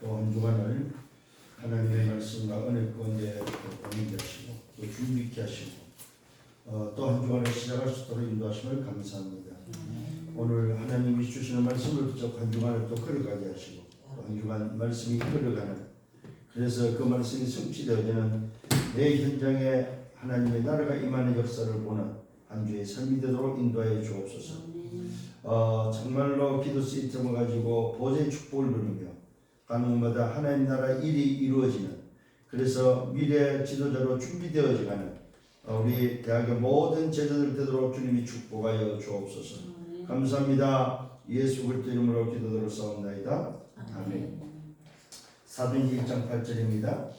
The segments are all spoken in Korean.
또 한 주간을 하나님의 말씀과 은혜 가운데 보내게 하시고 또 준비케 하시고 또 한 주간을 시작할 수 있도록 인도하심을 감사합니다. 오늘 하나님이 주시는 말씀을 붙잡고 한 주간을 또 걸어가게 하시고 또 한 주간 말씀이 걸어가는, 그래서 그 말씀이 성취되어지는 내 현장에 하나님의 나라가 임하는 역사를 보는 한 주의 삶이 되도록 인도하여 주옵소서. 정말로 기도 시스템을 가지고 보좌의 축복을 누리며 가능마다 하나님 나라 일이 이루어지는, 그래서 미래 지도자로 준비되어지는 우리 대학의 모든 제자들 되도록 주님이 축복하여 주옵소서. 감사합니다. 예수 그리스도 이름으로 기도드렸사옵나이다. 아멘. 사도행전 1장 8절입니다.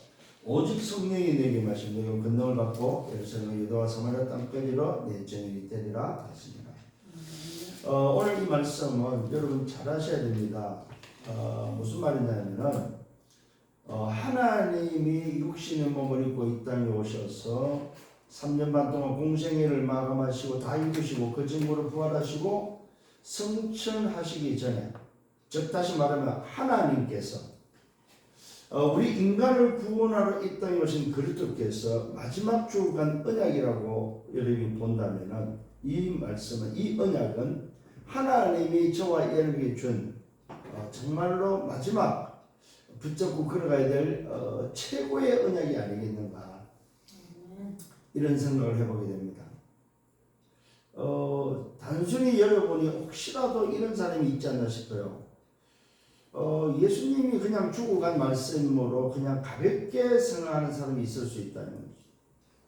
오직 성령이 내게 마신 너희가 권능을 받고 예루살렘 유다와 사마리아 땅까지로 내 증인이 되리라 했습니다. 오늘 이 말씀은 여러분 잘 하셔야 됩니다. 무슨 말이냐면은 하나님이 육신의 몸을 입고 이 땅에 오셔서 3년 반 동안 공생애를 마감하시고 다 이루시고 그 증거로 부활하시고 승천하시기 전에, 즉 다시 말하면 하나님께서 우리 인간을 구원하러 이 땅에 오신 그리스도께서 마지막 주간 언약이라고 여러분이 본다면은 이 말씀은, 이 언약은 하나님이 저와 여러분에게 준 정말로 마지막 붙잡고 걸어가야 될 최고의 언약이 아니겠는가, 이런 생각을 해보게 됩니다. 단순히 여러분이 혹시라도 이런 사람이 있지 않나 싶어요. 예수님이 그냥 주고 간 말씀으로 그냥 가볍게 생각하는 사람이 있을 수 있다는 거죠.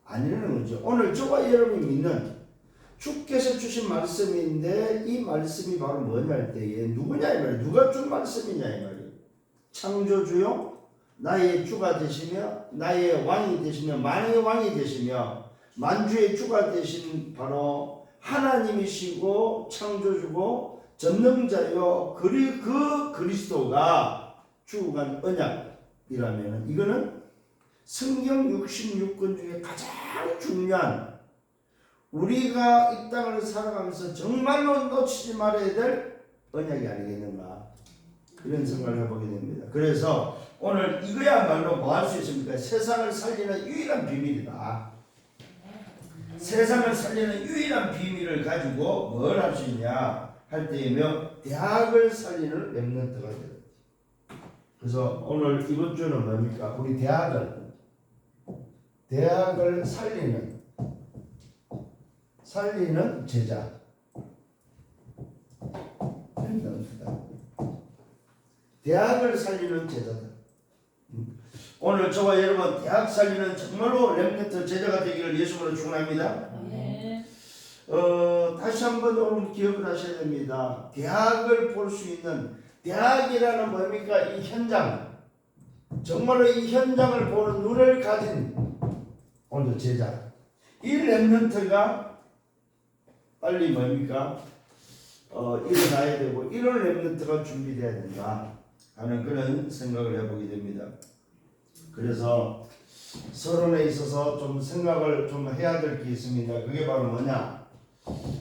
아니라는 거죠. 오늘 저와 여러분이 믿는 주께서 주신 말씀인데 이 말씀이 바로 뭐냐 할 때에 누구냐 이 말이에요. 누가 준 말씀이냐 이 말이에요. 창조주요 나의 주가 되시며 나의 왕이 되시며 만의 왕이 되시며 만주의 주가 되신 바로 하나님이시고 창조주고 전능자요 그 그리스도가 주고 간 언약이라면 이거는 성경 66권 중에 가장 중요한, 우리가 이 땅을 살아가면서 정말로 놓치지 말아야 될 언약이 아니겠는가, 이런 생각을 해보게 됩니다. 그래서 오늘 이거야말로 뭐 할 수 있습니까? 세상을 살리는 유일한 비밀이다. 세상을 살리는 유일한 비밀을 가지고 뭘 할 수 있냐 할 때이며 대학을 살리는 렘넌트가 돼요. 그래서 오늘 이번 주는 뭡니까? 우리 대학을 살리는 제자 렘넌트다. 대학을 살리는 제자다. 오늘 저와 여러분 대학 살리는 정말로 렘넌트 제자가 되기를 예수님으로 축원합니다. 다시 한번 여러분 기억을 하셔야 됩니다. 대학을 볼 수 있는, 대학이라는 뭡니까? 이 현장, 정말로 이 현장을 보는 눈을 가진 오늘 제자, 이 렘넌트가 빨리 뭡니까? 일어나야 되고 이런 렘넌트가 준비돼야 된다 하는 그런 생각을 해보게 됩니다. 그래서 서론에 있어서 좀 생각을 좀 해야 될 게 있습니다. 그게 바로 뭐냐?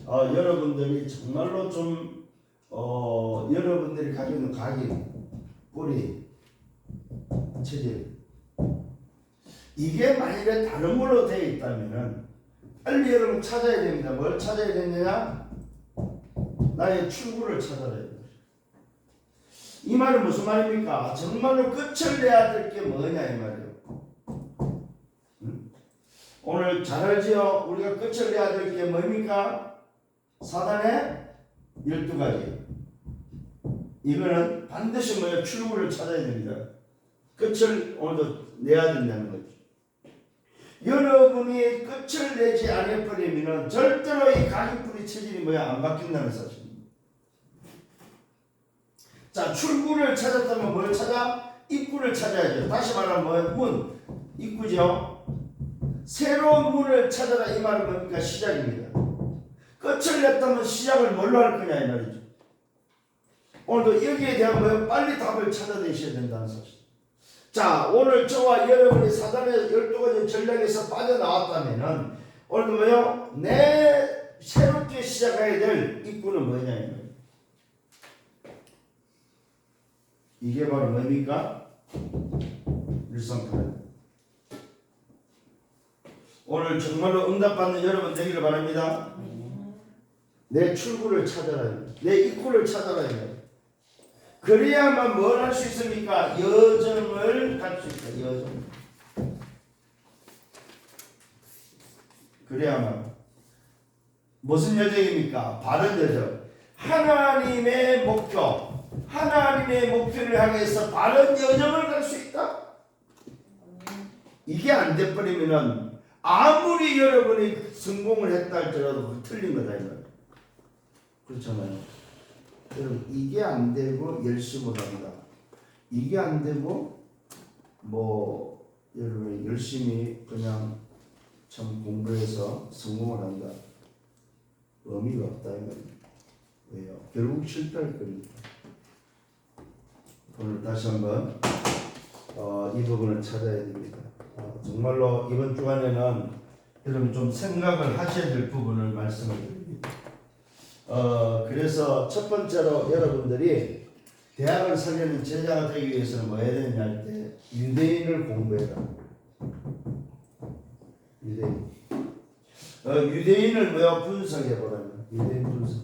여러분들이 정말로 좀 여러분들이 가지고 있는 각인, 뿌리, 체질, 이게 만일에 다른 걸로 되어 있다면은 빨리 여러분 찾아야 됩니다. 뭘 찾아야 되느냐? 나의 출구를 찾아야 됩니다. 이 말은 무슨 말입니까? 정말로 끝을 내야 될 게 뭐냐 이 말이에요. 오늘 잘 알지요? 우리가 끝을 내야 될 게 뭡니까? 사단의 12가지. 이거는 반드시 뭐예요? 출구를 찾아야 됩니다. 끝을 오늘도 내야 된다는 거죠. 여러분이 끝을 내지 않아버리면 절대로 이 가죽뿌리 체질이 뭐야? 안 바뀐다는 사실입니다. 자, 출구를 찾았다면 뭘 찾아? 입구를 찾아야죠. 다시 말하면 뭐예요? 문, 입구죠. 새로운 문을 찾아라 이 말은 뭡니까? 시작입니다. 끝을 냈다면 시작을 뭘로 할 거냐 이 말이죠. 오늘도 여기에 대한 뭐예요? 빨리 답을 찾아내셔야 된다는 사실. 자, 오늘 저와 여러분이 사단의 12가지 전략에서 빠져나왔다면은 오늘도 뭐예요? 내 새롭게 시작해야 될 입구는 뭐냐 이 말이에요. 이게 바로 뭡니까? 일상타임. 오늘 정말로 응답받는 여러분 되기를 바랍니다. 내 출구를 찾아라. 내 입구를 찾아라. 그래야만 뭘 할 수 있습니까? 여정을 갈 수 있다. 여정. 그래야만. 무슨 여정입니까? 바른 여정. 하나님의 목표. 하나님의 목표를 향해서 바른 여정을 갈 수 있다. 이게 안 돼버리면은 아무리 여러분이 성공을 했다 할지라도 틀린 거다. 그렇잖아요. 여러분 이게 안 되고 열심히 한다. 이게 안 되고 뭐 여러분이 열심히 그냥 참 공부해서 성공을 한다. 의미가 없다 이 말입니다. 왜요? 결국 실패할 겁니다. 오늘 다시 한번 이 부분을 찾아야 됩니다. 정말로 이번 주간에는 여러분 좀 생각을 하셔야 될 부분을 말씀을 드립니다. 그래서 첫 번째로 여러분들이 대학을 살려는 제자가 되기 위해서는 뭐 해야 되느냐 할 때 유대인을 공부해라. 유대인. 유대인을 뭐야 분석해보라면 유대인 분석.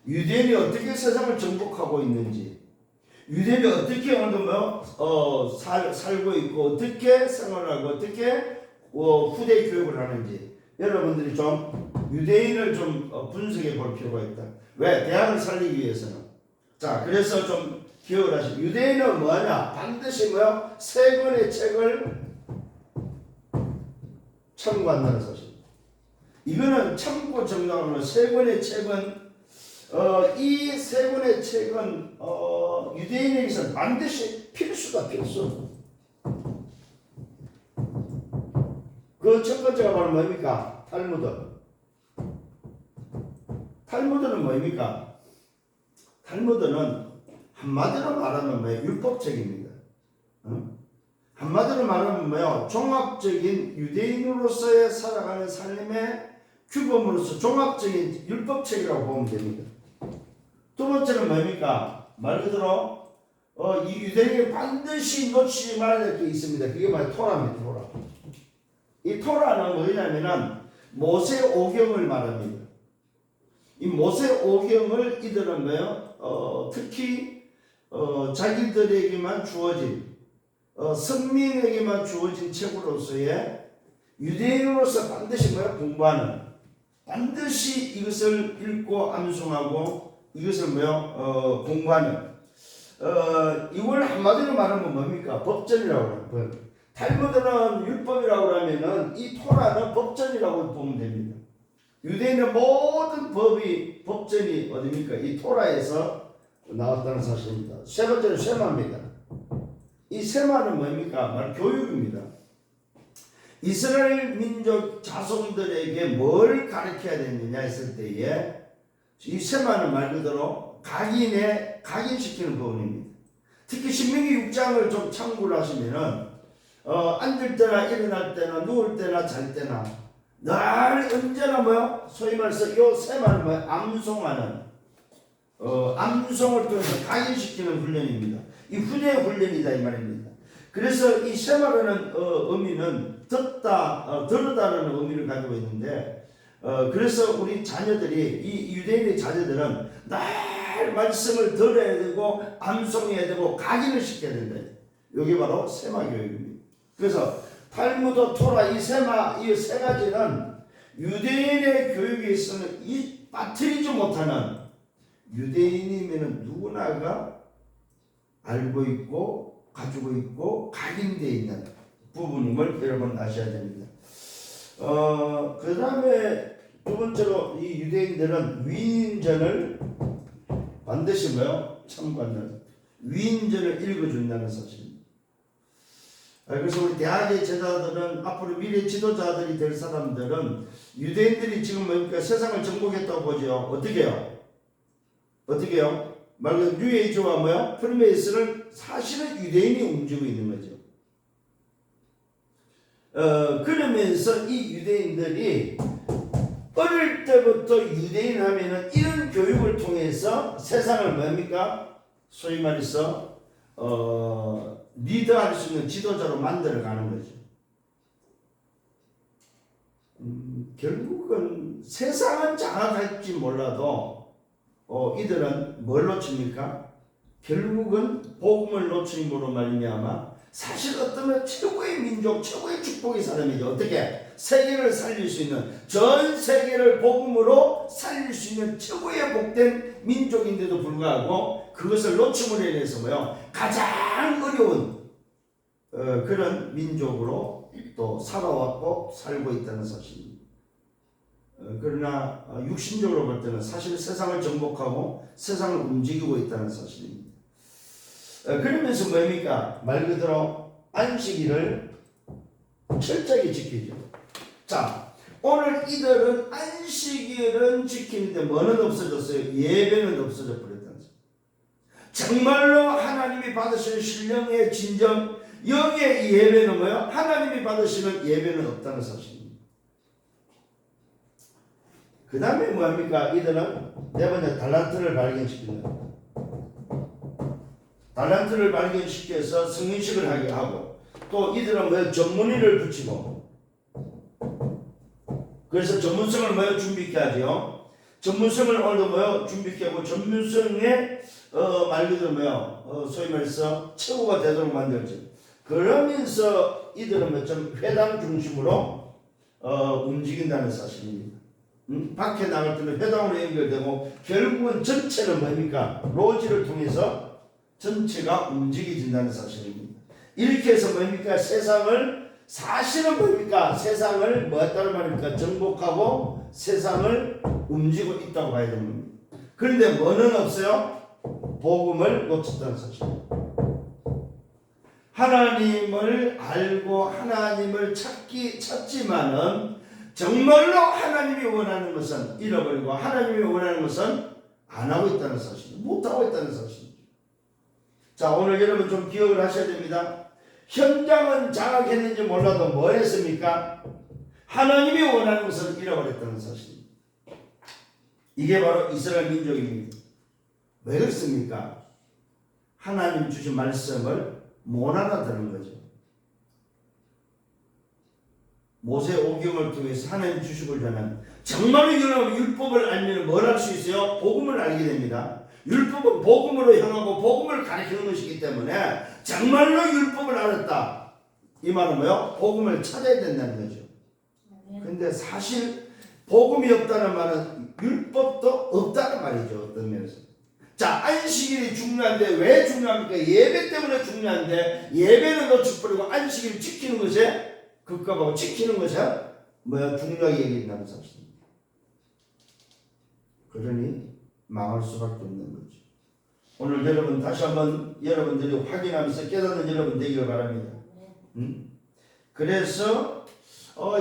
유대인이 어떻게 세상을 정복하고 있는지, 유대인이 어떻게 오늘 살고 있고 어떻게 생활하고 어떻게 후대 교육을 하는지 여러분들이 좀 유대인을 좀 분석해 볼 필요가 있다. 왜? 대학을 살리기 위해서는. 자, 그래서 좀 기억을 하시고 유대인은 뭐하냐? 반드시 뭐야? 세 권의 책을 참고한다는 사실. 이거는 참고 정당하는 세 권의 책은 이 세 권의 책은 유대인에게서 반드시 필수다. 필수. 그 첫 번째가 바로 뭡니까? 탈무드. 탈무드는 뭡니까? 탈무드는 한마디로 말하면 뭐예요? 율법책입니다. 한마디로 말하면 뭐예요? 종합적인 유대인으로서의 살아가는 삶의 규범으로서 종합적인 율법책이라고 보면 됩니다. 두 번째는 뭡니까? 말 그대로 이 유대인이 반드시 놓치지 말아야 될 게 있습니다. 그게 바로 토라입니다. 토라. 이 토라는 뭐냐면은 모세 오경을 말합니다. 이 모세 오경을 이들은 뭐예요? 특히 자기들에게만 주어진 선민에게만 주어진 책으로서의 유대인으로서 반드시 뭐야? 공부하는, 반드시 이것을 읽고 암송하고 이것을 뭐요? 공부하는 이걸 한마디로 말하면 뭡니까? 법전이라고 해요. 탈무드는 율법이라고 하면은 이 토라는 법전이라고 보면 됩니다. 유대인의 모든 법전이 어디입니까? 이 토라에서 나왔다는 사실입니다. 세 번째는 쉐마입니다. 이 쉐마는 뭡니까? 말 교육입니다. 이스라엘 민족 자손들에게 뭘 가르쳐야 되느냐 했을 때에 이 쉐마는 말 그대로 각인시키는 부분입니다. 특히 신명기 6장을 좀 참고를 하시면은 앉을 때나 일어날 때나 누울 때나 잘 때나 늘 언제나 뭐요? 소위 말해서 이 쉐마는 뭐요? 암송하는 암송을 통해서 각인시키는 훈련입니다. 이 후대의 훈련이다 이 말입니다. 그래서 이 쉐마라는 의미는 들었다는 의미를 가지고 있는데 그래서 우리 자녀들이 이 유대인의 자녀들은 늘 말씀을 들어야 되고 암송해야 되고 각인을 시켜야 된다. 이게 바로 쉐마 교육입니다. 그래서 탈무드, 토라 이 쉐마 이 세 가지는 유대인의 교육에 있어서는 빠뜨리지 못하는 유대인이면 누구나가 알고 있고 가지고 있고 각인되어 있는 부분임을 여러분 아셔야 됩니다. 그 다음에 두 번째로 이 유대인들은 위인전을 반드시 뭐요? 참고하는 위인전을 읽어준다는 사실입니다. 그래서 우리 대학의 제자들은 앞으로 미래 지도자들이 될 사람들은 유대인들이 지금 뭡니까? 세상을 정복했다고 보죠. 어떻게 해요? 말 그대로 뉴에이지와 뭐야? 프리메이슨을 사실은 유대인이 움직이고 있는 거죠. 그러면서 이 유대인들이 어릴 때부터 유대인 하면은 이런 교육을 통해서 세상을 뭡니까? 소위 말해서 리드할 수 있는 지도자로 만들어가는 거죠. 결국은 세상은 장악할지 몰라도 이들은 뭘 놓칩니까? 결국은 복음을 놓침으로 말미암아 사실 어쩌면 최고의 민족, 최고의 축복의 사람이죠. 어떻게? 세계를 살릴 수 있는, 전 세계를 복음으로 살릴 수 있는 최고의 복된 민족인데도 불구하고 그것을 놓침으로 인해서 뭐요? 가장 어려운 그런 민족으로 또 살아왔고 살고 있다는 사실입니다. 그러나 육신적으로 볼 때는 사실 세상을 정복하고 세상을 움직이고 있다는 사실입니다. 그러면서 뭡니까? 말 그대로 안식일을 철저히 지키죠. 자, 오늘 이들은 안식일은 지키는데 뭐는 없어졌어요? 예배는 없어져 버렸다는 거죠. 정말로 하나님이 받으시는 신령의 진정 영의 예배는 뭐예요? 하나님이 받으시는 예배는 없다는 사실입니다. 그 다음에 뭐합니까? 이들은 네 번째 달란트를 발견시킨다. 달란트를 발견시켜서 승인식을 하게 하고 또 이들은 뭐 전문의를 붙이고 그래서 전문성을 뭐 준비케 하죠. 전문성을 오늘도 뭐 준비케 하고 전문성의 말 그대로 뭐요 소위 말해서 최고가 되도록 만들죠. 그러면서 이들은 뭐 좀 회당 중심으로 움직인다는 사실입니다. 밖에 나갈 때는 회당으로 연결되고 결국은 전체는 뭡니까? 로지를 통해서 전체가 움직여진다는 사실입니다. 이렇게 해서 뭡니까? 세상을 사실은 뭡니까? 세상을 뭐 했다는 말입니까? 정복하고 세상을 움직이고 있다고 봐야 됩니다. 그런데 뭐는 없어요? 복음을 놓쳤다는 사실입니다. 하나님을 알고 하나님을 찾지만은 정말로 하나님이 원하는 것은 잃어버리고 하나님이 원하는 것은 안 하고 있다는 사실입니다. 못하고 있다는 사실입니다. 자, 오늘 여러분 좀 기억을 하셔야 됩니다. 현장은 장악했는지 몰라도 뭐 했습니까? 하나님이 원하는 것을 잃어버렸다는 사실입니다. 이게 바로 이스라엘 민족입니다. 왜 그렇습니까? 하나님 주신 말씀을 못 알아듣는 거죠. 모세 오경을 통해서 하나님 주시고 자는 정말로 여러분 율법을 알면 뭘 할 수 있어요? 복음을 알게 됩니다. 율법은 복음으로 향하고 복음을 가리키는 것이기 때문에 정말로 율법을 알았다. 이 말은 뭐요? 복음을 찾아야 된다는 거죠. 근데 사실 복음이 없다는 말은 율법도 없다는 말이죠. 어떤 면에서. 자, 안식일이 중요한데 왜 중요합니까? 예배 때문에 중요한데 예배는 놓쳐버리고 안식일을 지키는 것에 급급하고 지키는 것에 뭐야? 중요하게 여긴다는 사실입니다. 그러니 망할 수밖에 없는 거죠. 오늘 여러분 다시 한번 여러분들이 확인하면서 깨닫는 여러분 되기를 바랍니다. 그래서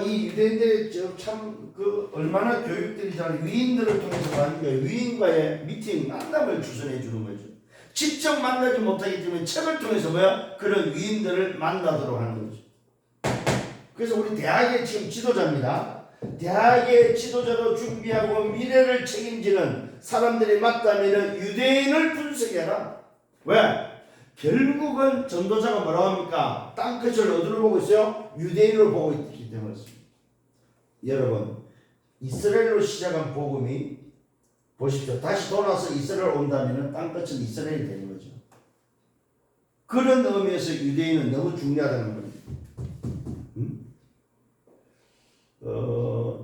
이 유대인들이 참 얼마나 교육들이 잘 위인들을 통해서 하는 거예요. 위인과의 미팅 만남을 주선해 주는 거죠. 직접 만나지 못하기 때문에 책을 통해서 뭐야? 그런 위인들을 만나도록 하는 거죠. 그래서 우리 대학의 지금 지도자입니다. 대학의 지도자로 준비하고 미래를 책임지는 사람들이 맞다면 유대인을 분석해라. 왜? 결국은 전도자가 뭐라고 합니까? 땅끝을 어디로 보고 있어요? 유대인으로 보고 있기 때문에 그렇습니다. 여러분, 이스라엘로 시작한 복음이 보십시오. 다시 돌아서 이스라엘 온다면 땅끝은 이스라엘이 되는 거죠. 그런 의미에서 유대인은 너무 중요하다는 겁니다.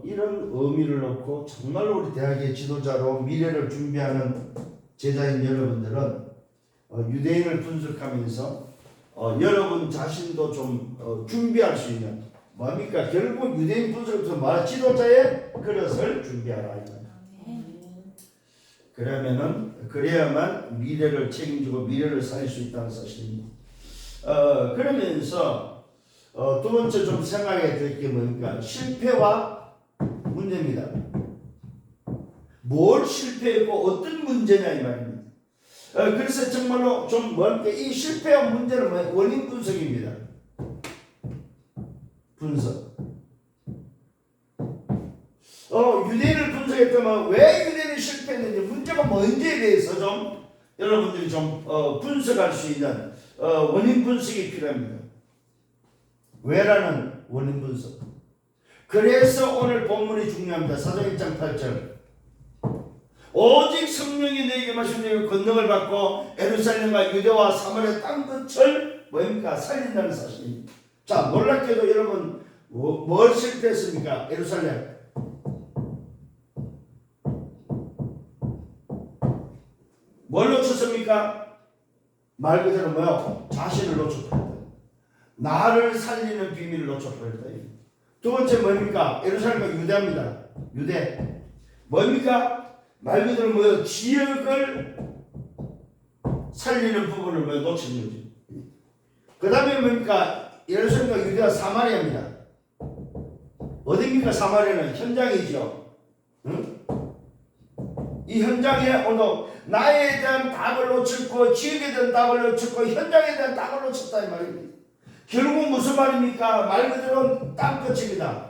이런 의미를 놓고 정말로 우리 대학의 지도자로 미래를 준비하는 제자인 여러분들은 유대인을 분석하면서 여러분 자신도 좀 준비할 수 있는 뭡니까? 결국 유대인 분석을 통해서 지도자의 그릇을 준비하라. 그러면은 그래야만 미래를 책임지고 미래를 살릴 수 있다는 사실입니다. 그러면서 두 번째 좀 생각해 될 게 뭡니까? 실패와 문제입니다. 뭘 실패했고 어떤 문제냐 이 말입니다. 그래서 정말로 좀 뭡니까? 이 실패와 문제는 뭐예요? 원인 분석입니다. 분석. 유대인을 분석했다면 왜 유대인이 실패했는지 문제가 뭔지에 대해서 좀 여러분들이 좀 분석할 수 있는 원인 분석이 필요합니다. 왜라는 원인 분석. 그래서 오늘 본문이 중요합니다. 사도행 1장 8절. 오직 성령이 너에게 마시는 권능을 받고 예루살렘과 유대와 사마리아 땅 끝을 뭡니까? 살린다는 사실입니다. 자, 놀랍게도 여러분 뭘 실패했습니까? 예루살렘. 뭘 놓쳤습니까? 말 그대로 뭐요? 자신을 놓쳐버렸다. 나를 살리는 비밀을 놓쳐버렸다. 두 번째 뭡니까? 예루살렘과 유대입니다. 유대. 뭡니까? 말 그대로 뭐요? 지역을 살리는 부분을 뭐 놓치는 거지. 그 다음에 뭡니까? 예루살렘과 유대와 사마리아입니다. 어디입니까? 사마리아는 현장이죠. 응? 이 현장에 오늘 나에 대한 답을 놓쳤고 지역에 대한 답을 놓쳤고 현장에 대한 답을 놓쳤다 이 말입니다. 결국 무슨 말입니까? 말 그대로 땅끝입니다.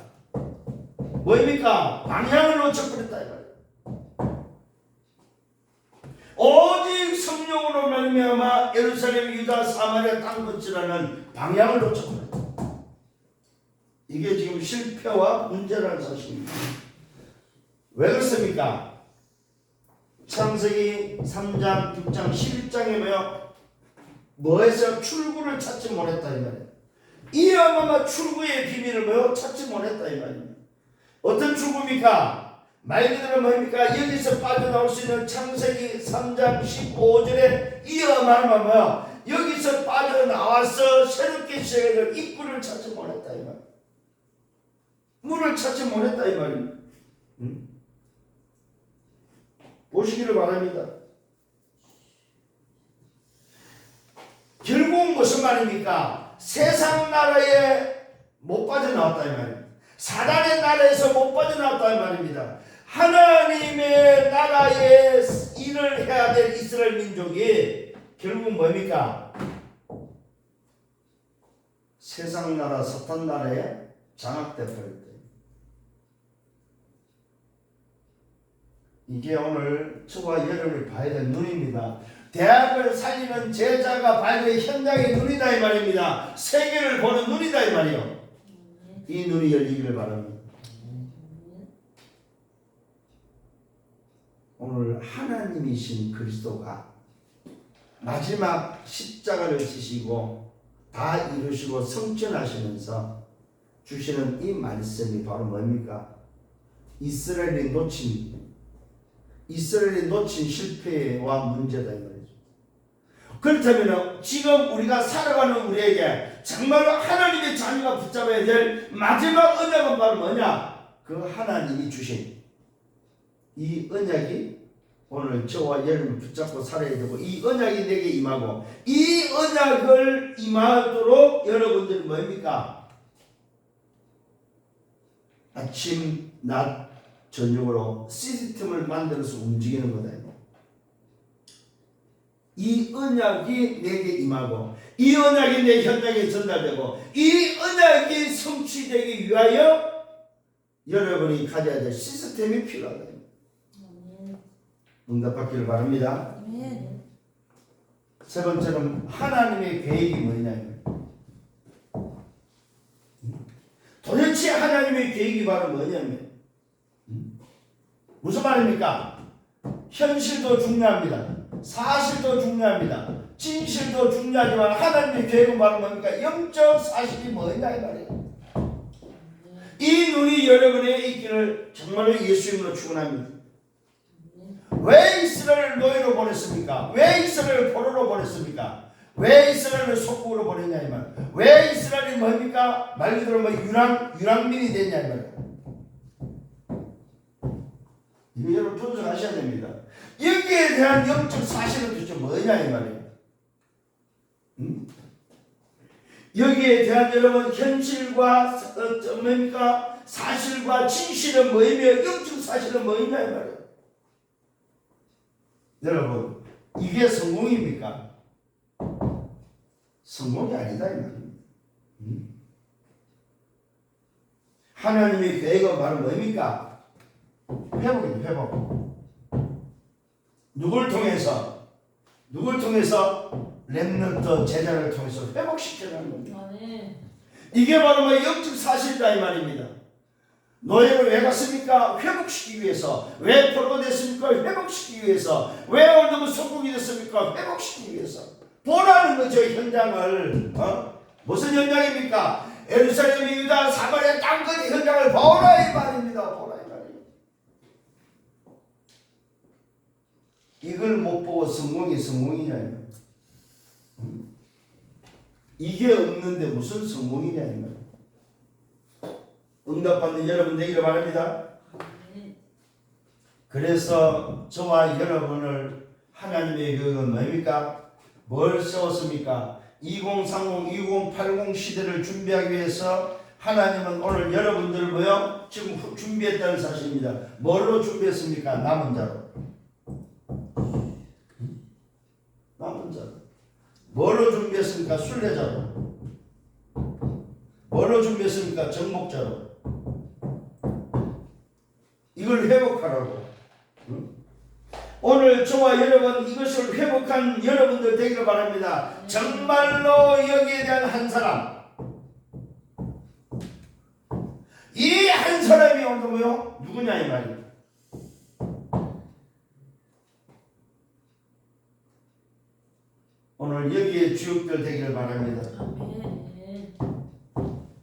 뭐입니까? 방향을 놓쳐버렸다 이 말이에요. 오직 성령으로 말미암아 예루살렘, 유다, 사마리아 땅끝이라는 방향을 놓쳐버렸다. 이게 지금 실패와 문제라는 사실입니다. 왜 그렇습니까? 창세기 3장, 6장, 11장에 뭐에서 출구를 찾지 못했다 이 말이에요. 이 어마어마한 출구의 비밀을 찾지 못했다 이 말입니다. 어떤 출구입니까? 말 그대로 뭡니까? 여기서 빠져나올 수 있는 창세기 3장 15절에 이 어마어마한 여기서 빠져나와서 새롭게 시작해야 될 입구를 찾지 못했다 이 말이에요. 문을 찾지 못했다 이 말입니다. 보시기를 바랍니다. 결국 무슨 말입니까? 세상 나라에 못 빠져나왔다 이 말입니다. 사단의 나라에서 못 빠져나왔다 이 말입니다. 하나님의 나라에 일을 해야 될 이스라엘 민족이 결국 뭡니까? 세상 나라, 사탄 나라에 장악돼 버렸다. 이게 오늘 저와 여러분이 봐야 될 눈입니다. 대학을 살리는 제자가 봐야 될 현장의 눈이다 이 말입니다. 세계를 보는 눈이다 이 말이요. 이 눈이 열리기를 바랍니다. 오늘 하나님이신 그리스도가 마지막 십자가를 지시고 다 이루시고 성천하시면서 주시는 이 말씀이 바로 뭡니까? 이스라엘이 놓친 실패와 문제다 이 말이죠. 그렇다면 지금 우리가 살아가는 우리에게 정말로 하나님의 자녀가 붙잡아야 될 마지막 언약은 바로 뭐냐? 그 하나님이 주신 이 언약이 오늘 저와 여러분을 붙잡고 살아야 되고 이 언약이 내게 임하고 이 언약을 임하도록 여러분들이 뭡니까? 아침, 낮, 저녁으로 시스템을 만들어서 움직이는 거다. 이 언약이 내게 임하고 이 언약이 내 현장에 전달되고 이 언약이 성취되기 위하여 여러분이 가져야 될 시스템이 필요하다. 응답받기를 바랍니다. 세 번째는 하나님의 계획이 뭐냐. 도대체 하나님의 계획이 바로 뭐냐면 무슨 말입니까? 현실도 중요합니다. 사실도 중요합니다. 진실도 중요하지만 하나님의 계획은 바로 뭡니까? 영적 사실이 뭐냐 이 말이에요. 이 눈이 여러분의 있기를 정말로 예수님으로 축원합니다. 왜 이스라엘을 노예로 보냈습니까? 왜 이스라엘을 포로로 보냈습니까? 왜 이스라엘을 속국으로 보냈냐 이 말. 왜 이스라엘이 뭡니까? 말 그대로 유랑민이 됐냐 이 말. 이거 여러분 분석하셔야 됩니다. 여기에 대한 영적 사실은 도대체 뭐냐 이 말이에요. 여기에 대한 여러분 현실과 뭡니까? 사실과 진실은 뭐이며 영적 사실은 뭐이냐 이 말이에요. 여러분 이게 성공입니까? 성공이 아니다 이 말입니다. 하나님의 계획은 바로 뭡니까? 회복입니다. 회복. 누굴 통해서? 누굴 통해서? 렘넌트 제자를 통해서 회복시켜가는 겁니다. 아멘. 이게 바로 뭐 영적 사실이다 이 말입니다. 노예를 왜 갔습니까? 회복시키기 위해서. 왜 포로가 됐습니까? 회복시키기 위해서. 왜 오늘 속국이 됐습니까? 회복시키기 위해서. 보라는 거죠, 현장을. 무슨 현장입니까? 예루살렘, 유다, 사마리아 땅끝 현장을 보라 이 말입니다. 보라 이 말입니다. 이걸 못 보고 성공이냐 이게 없는데 무슨 성공이냐 이 말이에요. 응답받는 여러분 되기를 바랍니다. 그래서 저와 여러분을 하나님의 교육은 뭡니까? 뭘 세웠습니까? 2030, 2080 시대를 준비하기 위해서 하나님은 오늘 여러분들을 뭐요? 지금 준비했다는 사실입니다. 뭘로 준비했습니까? 남은 자로. 남은 자로. 뭘로 준비했습니까? 순례자로. 뭘로 준비했습니까? 정복자로. 이걸 회복하라고. 오늘 저와 여러분 이것을 회복한 여러분들 되기를 바랍니다. 정말로 여기에 대한 한 사람. 이 한 사람이 오늘 뭐요? 누구냐 이 말이에요. 오늘 여기에 주역들 되기를 바랍니다.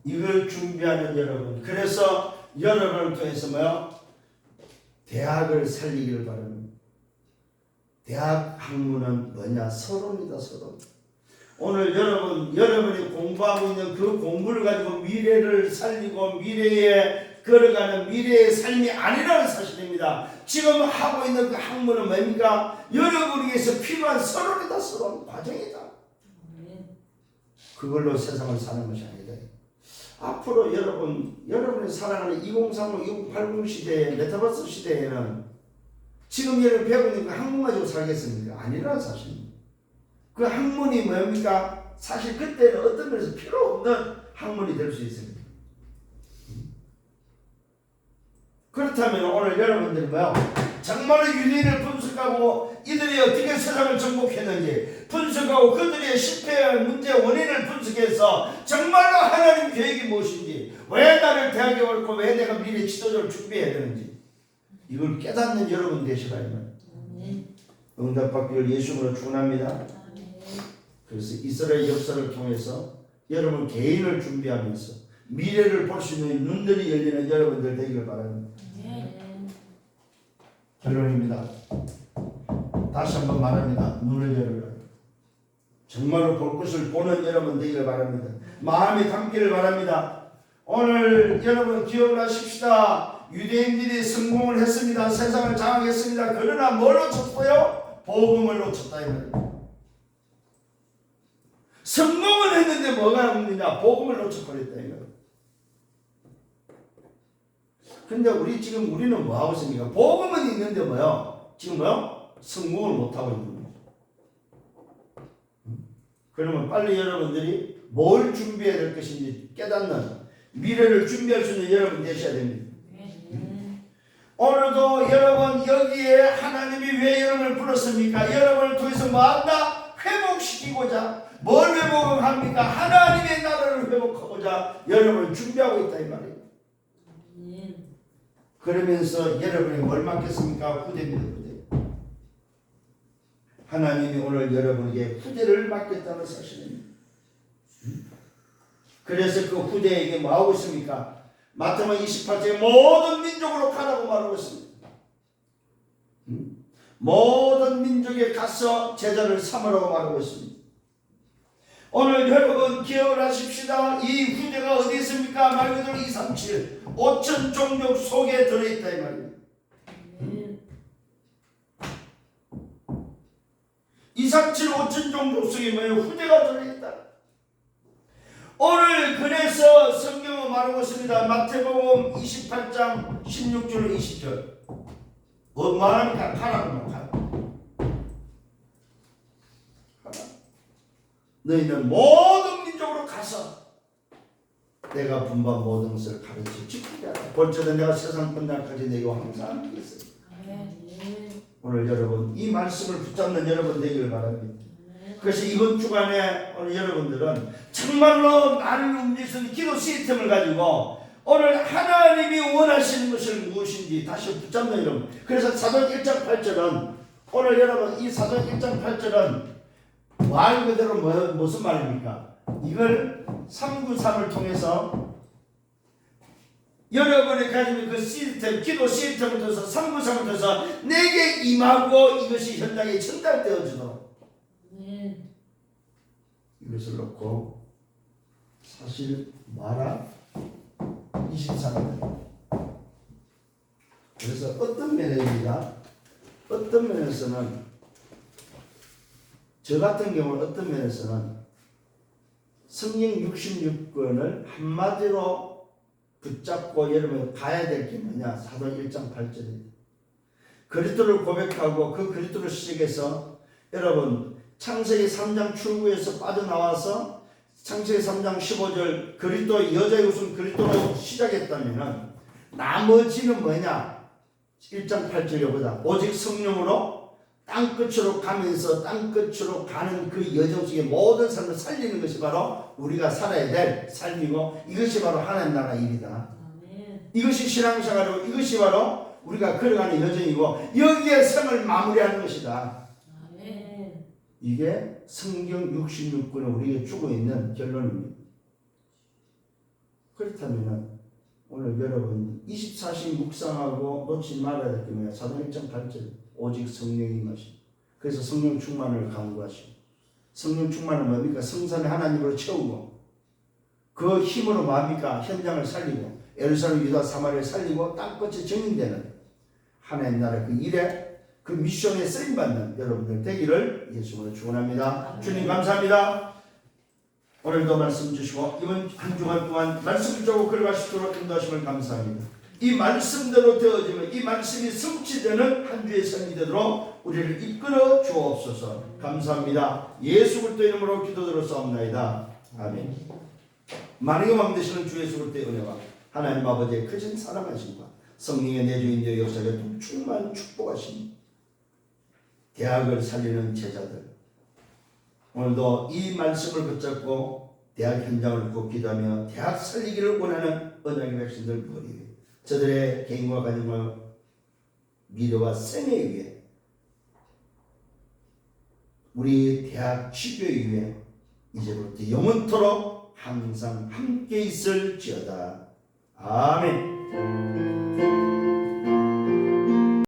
이걸 준비하는 여러분. 그래서 여러분을 통해서 뭐요? 대학을 살리기를 바랍니다. 대학 학문은 뭐냐? 서론이다, 서론. 오늘 여러분이 공부하고 있는 그 공부를 가지고 미래를 살리고 미래에 걸어가는 미래의 삶이 아니라는 사실입니다. 지금 하고 있는 그 학문은 뭡니까? 여러분에게서 필요한 서론이다, 서론. 과정이다. 그걸로 세상을 사는 것이 아니다. 앞으로 여러분이 살아가는 2030, 2080 시대의 메타버스 시대에는 지금 여러분 배우고 있는 그 학문 가지고 살겠습니까? 아니라는 사실입니다. 그 학문이 뭡니까? 사실 그때는 어떤 면에서 필요 없는 학문이 될 수 있습니다. 그렇다면 오늘 여러분들이 뭐요? 정말로 유대인을 분석하고 이들이 어떻게 세상을 정복했는지 분석하고 그들의 실패의 문제 원인을 분석해서 정말로 하나님 계획이 무엇인지 왜 나를 대학에 옳고 왜 내가 미래 지도자를 준비해야 되는지 이걸 깨닫는 여러분 되시라 이 말이에요. 응답받기를 예수님으로 축원합니다. 그래서 이스라엘 역사를 통해서 여러분 개인을 준비하면서 미래를 볼 수 있는 눈들이 열리는 여러분들 되기를 바랍니다. 결론입니다. 다시 한번 말합니다. 눈을 열어라. 정말로 볼 것을 보는 여러분 되기를 바랍니다. 마음이 담기를 바랍니다. 오늘 여러분 기억을 하십시다. 유대인들이 성공을 했습니다. 세상을 장악했습니다. 그러나 뭘 놓쳤어요? 복음을 놓쳤다 이 말입니다. 성공을 했는데 뭐가 없느냐? 복음을 놓쳐버렸다 이 말입니다. 근데 우리는 뭐 하고 있습니까? 복음은 있는데 뭐요? 지금 뭐요? 성공을 못 하고 있는 거죠. 그러면 빨리 여러분들이 뭘 준비해야 될 것인지 깨닫는 미래를 준비할 수 있는 여러분 되셔야 됩니다. 오늘도 여러분 여기에 하나님이 왜 여러분을 불렀습니까? 여러분을 통해서 뭐 한다? 회복시키고자. 뭘 회복합니까? 하나님의 나라를 회복하고자 여러분을 준비하고 있다 이 말이에요. 그러면서 여러분이 뭘 맡겠습니까? 후대입니다. 후대. 하나님이 오늘 여러분에게 후대를 맡겼다는 사실입니다. 그래서 그 후대에게 뭐 하고 있습니까? 마태복음 28장에 모든 민족으로 가라고 말하고 있습니다. 모든 민족에 가서 제자를 삼으라고 말하고 있습니다. 오늘 여러분 기억을 하십시다. 이 후대가 어디 있습니까? 말 그대로 237 5천 종족 속에 들어있다 이 말입니다. 237 5천 종족 속에 뭐예요? 후대가 들어있다. 오늘 그래서 성경은 말하고 있습니다. 마태복음 28장 16절 20절 뭐 말합니까? 가라고 가라. 너희는 모든 민족으로 가서 내가 분반 모든 것을 가르쳐 지키게 하라. 볼지어다 내가 세상 끝날까지 너희와 항상 함께 있으리라. 오늘 오늘 여러분 이 말씀을 붙잡는 여러분 되기를 바랍니다. 그래서 이번 주간에 오늘 여러분들은 정말로 나를 움직이는 기도 시스템을 가지고 오늘 하나님이 원하시는 것을 무엇인지 다시 붙잡는 여러분. 그래서 사도행 1장 8절은 오늘 여러분 이 사도행 1장 8절은 말 그대로 무슨 말입니까? 이걸 393을 통해서 여러분이 가지고 그 시스템, 기도 시스템을 통해서 393을 통해서 내게 임하고 이것이 현장에 전달되어지도록 이것을 놓고 사실 마라 23일. 그래서 어떤 면입니다. 어떤 면에서는 저 같은 경우는 어떤 면에서는 성령 66권을 한마디로 붙잡고 여러분 가야 될 게 뭐냐? 사도행 1장 8절입니다. 그리스도를 고백하고 그 그리스도를 시작해서 여러분 창세기 3장 출구에서 빠져나와서 창세기 3장 15절 그리스도 여자의 웃음 그리스도로 시작했다면 나머지는 뭐냐? 1장 8절보다 오직 성령으로 땅끝으로 가면서 땅끝으로 가는 그 여정 속에 모든 삶을 살리는 것이 바로 우리가 살아야 될 삶이고 이것이 바로 하나님 나라 일이다. 이것이 신앙생활이고 이것이 바로 우리가 걸어가는 여정이고 여기에 생을 마무리하는 것이다. 이게 성경 66권을 우리에게 주고 있는 결론입니다. 그렇다면 오늘 여러분 24시 묵상하고 놓지 말아야 될 게 뭐야? 사도행 1장 8절 오직 성령이 임하시고 그래서 성령 충만을 강구하시고 성령 충만은 뭡니까? 성삼위 하나님으로 채우고 그 힘으로 뭡니까? 현장을 살리고 예루살렘 유다 사마리아를 살리고 땅끝에 정인되는 하나님 나라 그 일에 그 미션에 쓰임받는 여러분들 되기를 예수님으로 축원합니다. 주님 감사합니다. 오늘도 말씀 주시고 이번 한 주간 동안 말씀을 적고 걸어가시도록 인도하심을 감사합니다. 이 말씀대로 되어지면 이 말씀이 성취되는 한 주의 삶이 되도록 우리를 이끌어 주옵소서. 감사합니다. 예수 그리스도 이름으로 기도드렸사옵나이다. 아멘. 만행의 왕 되시는 주 예수 그리스도의 은혜와 하나님 아버지의 크신 사랑하심과 성령의 내주인의 역사에 충만 축복하심 대학을 살리는 제자들 오늘도 이 말씀을 붙잡고 대학 현장을 꼭 기도하며 대학 살리기를 원하는 언약의 백성들 머리 위에 저들의 개인과 가정과 미래와 생애 위에 우리 대학 지교 위에 이제부터 영원토록 항상 함께 있을지어다. 아멘.